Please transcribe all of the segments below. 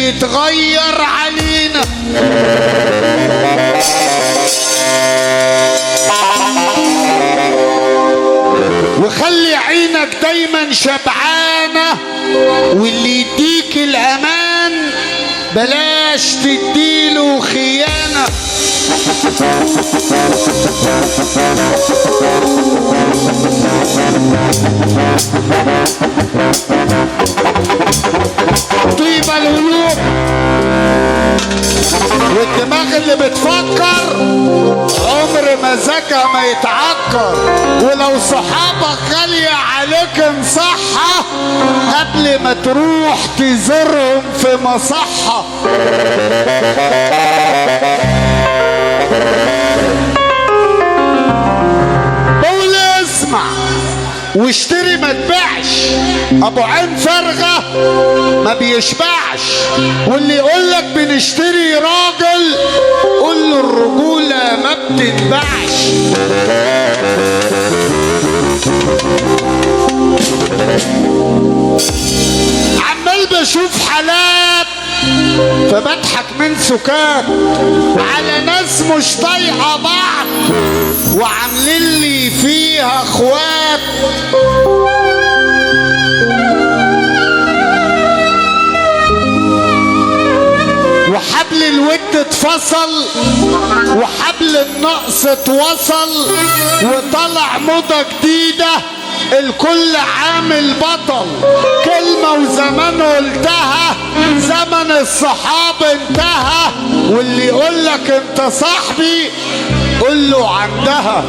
يتغير علينا. وخلي عينك دايما شبعانة، واللي يديك الأمان بلاش تديله خيانة. طيب القلوب والدماغ اللي بتفكر عمر مزاجها ما يتعكر. ولو صحابك غالية عليك انصحها قبل ما تروح تزورهم في مصحة. قول اسمع واشتري ما تبيعش، ابو عين فارغه ما بيشبعش. واللي يقولك بنشتري راجل قول له الرجوله ما بتتباعش. عمال بشوف حالات فبضحك من سكات على ناس مش طايقه بعض وعاملين لي فيها اخوات. وحبل الود اتفصل وحبل النقص اتوصل، وطلع موضة جديدة الكل عامل بطل. كلمة وزمان قلتها زمن الصحاب انتهى. واللي يقولك انت صاحبي قول له عندها.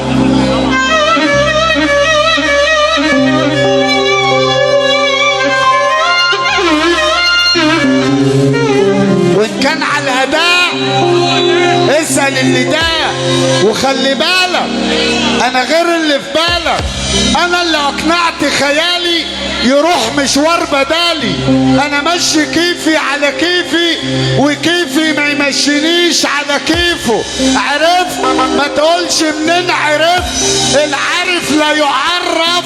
وان كان على الاداء اسأل اللي ده. وخلي بالك انا غير اللي في بالك، انا اللي اقنعت خيالي يروح مشوار بدالي. انا ماشي كيفي على كيفي وكيفي ما يمشينيش على كيفه. عرفت ما تقولش منين عرفت، العارف لا يعرف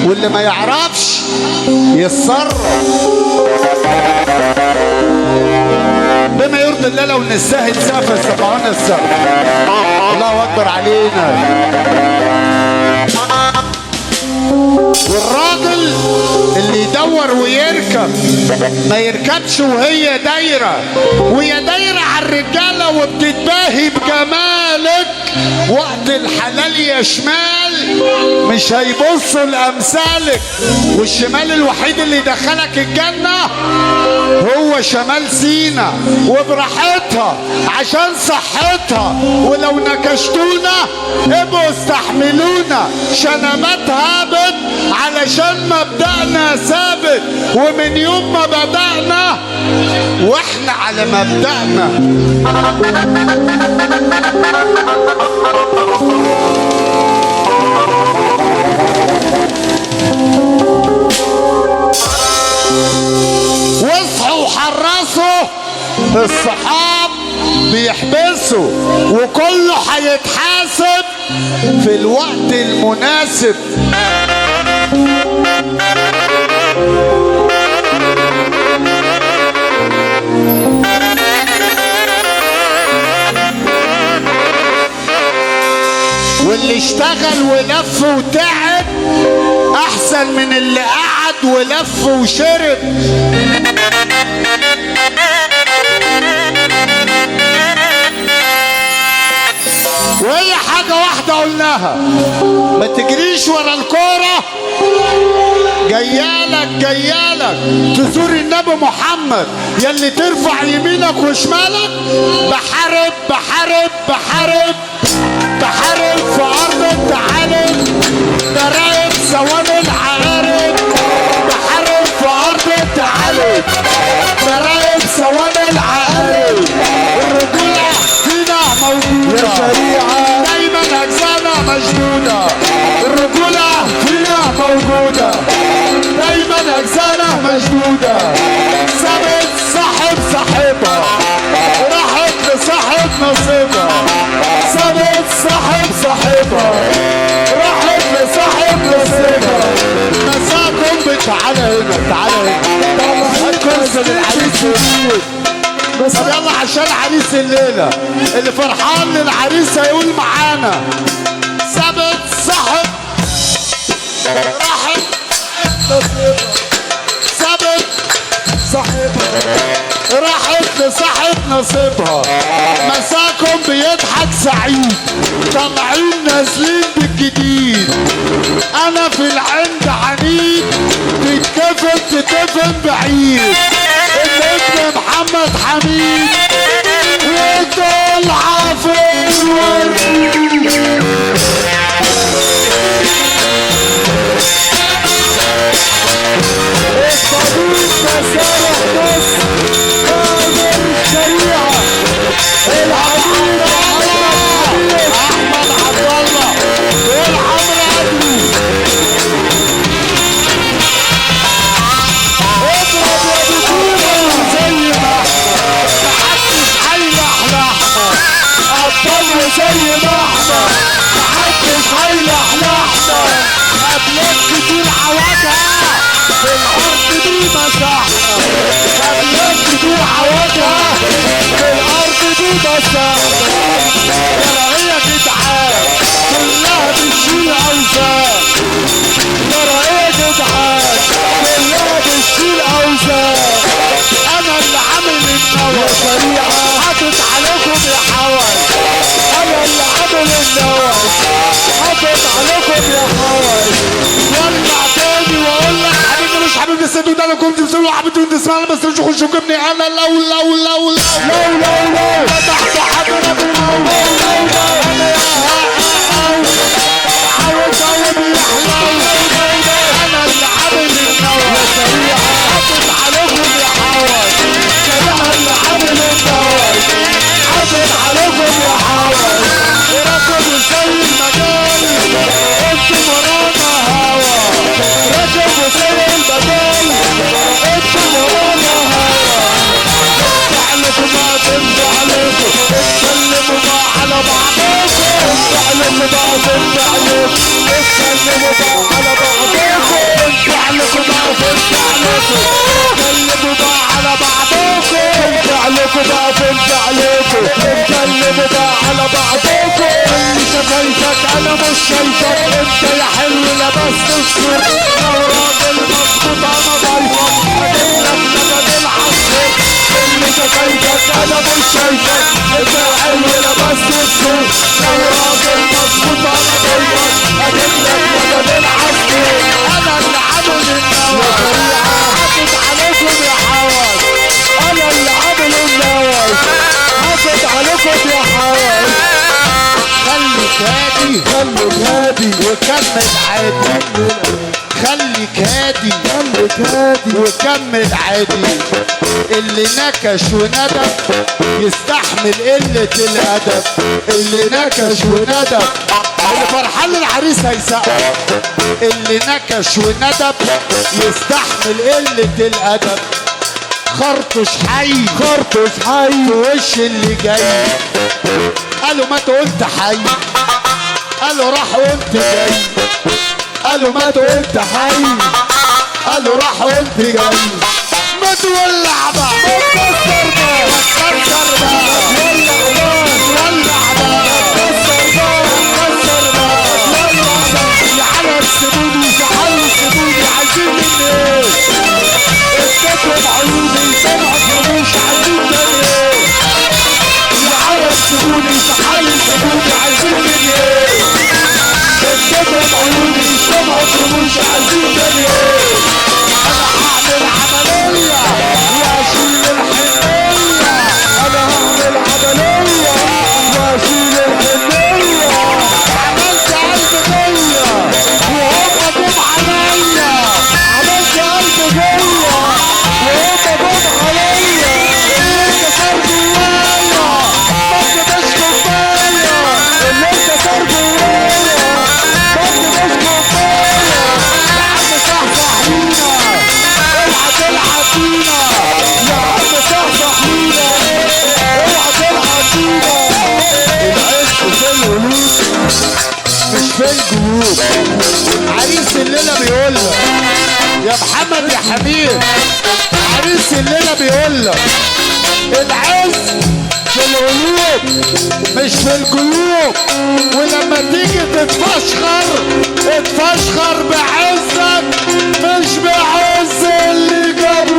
واللي ما يعرفش يتصرف. بما يرضي الله لو نستاهل سقف السقعون السقف. الله اكبر علينا. والراجل اللي يدور ويركب ما يركبش وهي دايرة، وهي دايرة على الرجالة وبتتباهي بجمالك. وقت الحلال يا شمال مش هيبصوا لأمثالك. والشمال الوحيد اللي دخلك الجنة هو شمال سينا، وبراحتها عشان صحتها. ولو نكشتونا ابقوا استحملونا. شنبات هابت علشان مبدأنا ثابت، ومن يوم ما بدأنا واحنا على مبدأنا. واصحوا وحرصوا الصحاب بيحبسوا، وكله هيتحاسب في الوقت المناسب. واللي اشتغل ولف وتعب احسن من اللي قعد ولف وشرب. وهي حاجة واحدة قلناها، ما تجريش ورا الكورة. جيالك جيالك تزور النبي محمد يلي ترفع يمينك وشمالك. بحارب بحارب بحارب بحارب في أرض التعالب، براقب ثواني العقارب. بحارب في أرض التعالب براقب ثواني العقارب. الرجولة فينا موجودة يا شريعة، دايما أجزانا مشدودة. الرجولة فينا موجودة دايما أجزانا مشدودة. سابت صاحب صاحبها راحت لصاحب نصيبها. سابت صاحب صاحبها راحت لصاحب نصيبها. مساكم تعالى هنا تعالى هنا. هات كرسي للعريس. طب يلا عشان عريس الليله اللي فرحان للعريس هيقول معانا ثابت صاحب راحت نصيبها، ثابت صاحبها راحت لصاحب نصيبها. مساكم بيضحك سعيد طالعين نازلين بالجديد. انا في العند عنيد تتكفن بعيد. الابن محمد حميد وطلعه في الورد. الصديق مسارح نص قادر الشريعة العميد احمد عبد الله والعمر عدلي. اضرب يا بطولة زي ما احنا محدش هيلحلحنا. ابطال زي ما احنا محدش هيلحلحنا. قبلك كتير عوجها في الارض دي مساحنا. قبلك كتير عوجها في الارض دي مساحنا. ترى هي جدعان كلها بتشيل اوزان. ترى هي جدعان كلها بتشيل اوزان. انا اللي عامل النوى شريعه حاطط عليكم يا حوال. انا اللي عامل النوى حاطط عليكم يا حوال. وارجع تاني واقول لك حبيبي مش حبيبي السيد ده. انا كنت بسأله حبيبي وانت تسمعني بس مش خشوا جبني. انا لو فتحت حضرة بالموت انا عاوز قلبي يحلو. انا اللي عامل النوى شريعه حاطط عليكم يا حوال. انا اللي عامل النوى حاطط عليكم يا حوال. ركبوا زي المجال انتوا ورانا هوا. ركبوا زي المجال انتوا ورانا هوا. تحلفوا ما تنفع عليكم اتكلموا ما على بعضكم. تحلفوا ما تنفع عليكم اتكلموا ما على بعضكم. تحلفوا ما تنفع عليكم اتكلموا ما على بعضكم. تحلفوا ما تنفع عليكم اتكلموا ما على بعضكم. اللي شايفك انا مش شايفك انت يا حلو لبست السور. لو راجل مظبوط انا ضايفك هجيبلك نجد العصر. اللي شايفك انا مش شايفك انت يا حلو لبست السور. لو راجل مظبوط انا ضايفك هجيبلك نجد العصر. انا اللي عامل النوى حاطط عليكم يا حوال. انا اللي عامل النوى حاطط عليكم يا حوال. خليك هادي وكمل عادي. خليك هادي وكمل عادي. اللي نكش وندب يستحمل قلة الأدب. اللي نكش وندب اللي فرحان للعريس هيسقف. اللي نكش وندب يستحمل قلة الأدب. خرطش حي في وش اللي جاي. قالوا ما قلت حي. قالوا راح قلت جاي. قالوا ما قلت حي. قالوا راح قلت جاي. ما تولع بقى ما تكسر بقى يا على السبوني عايزين مني ايه؟ اتكتب عيوني سمعت رموش عايزين مني ايه؟ يا على السبوني عايزين مني ايه؟ اتكتب عيوني سمعت رموش عايزين مني ايه؟ انا هعمل عملية واشيل الحنية. انا هعمل عملية واشيل الحنية. عملت قلب جية وهم جم عليا. عملت قلب جية وهم جم عليا. اللي انكسر جوايا ما تبقاش كفاية. اللي انكسر جوايا ما تبقاش كفاية. يا عم صحصح لينا اوعى تلعب فينا. يا عم صحصح لينا اوعى تلعب فينا. العشق في القلوب مش في الجيوب. عريس الليلة بيقولك يا محمد يا حبيب. عريس الليلة بيقولك العشق العز في القلوب مش في الجيوب. ولما تيجي تتفشخر اتفشخر بعزك مش بعز اللي جابوه.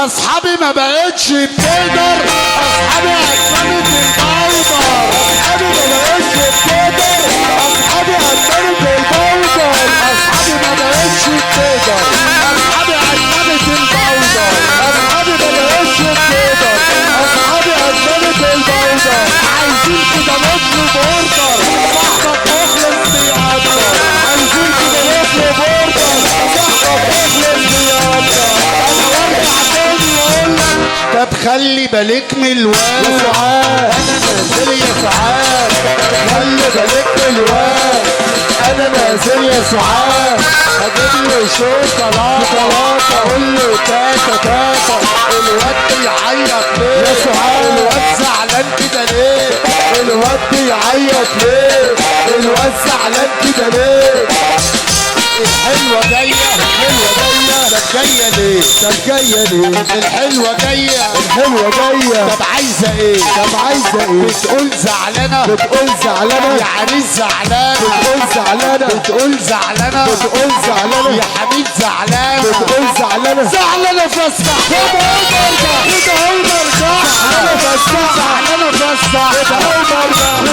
اصحابي ما بقتش بتقدر، اصحابي هتمنت البودر، اصحابي ما بقتش بتقدر، اصحابي هتمنت البودر، اصحابي ما بقتش بتقدر، اصحابي هتمنت البودر، اصحابي ما بقتش بتقدر، اصحابي هتمنت البودر. عايزين كده نطلب اوردر صاحبك مخلص بيقدر، عايزين كده نطلب اوردر صاحبك مخلص بيقدر. انا وارجع تاني واقول لك طب خلي بالك من الواد يا سعاد، انا نازل يا سعاد، خلي بالك من الواد، انا نازل يا سعاد، هجيب له شوكولاته اقول له تاتا تاتا، الواد بيعيط ليه يا سعاد؟ الواد زعلان كده ليه؟ الواد بيعيط ليه؟ الواد زعلان كده ليه؟ الحلوة جاية الحلوة جاية، طب جاية ليه؟ طب جاية ليه؟ الحلوة جاية الحلوة جاية، طب عايزة ايه؟ طب عايزة ايه؟ بتقول زعلانة بتقول زعلانة، يا عريس زعلان بتقول زعلانة بتقول زعلانة بتقول زعلانة، يا حميد زعلان بتقول زعلانة، زعلانة فسح كده هو مرجع كده هو مرجع، زعلانة فسح زعلانة فسح كده هو مرجع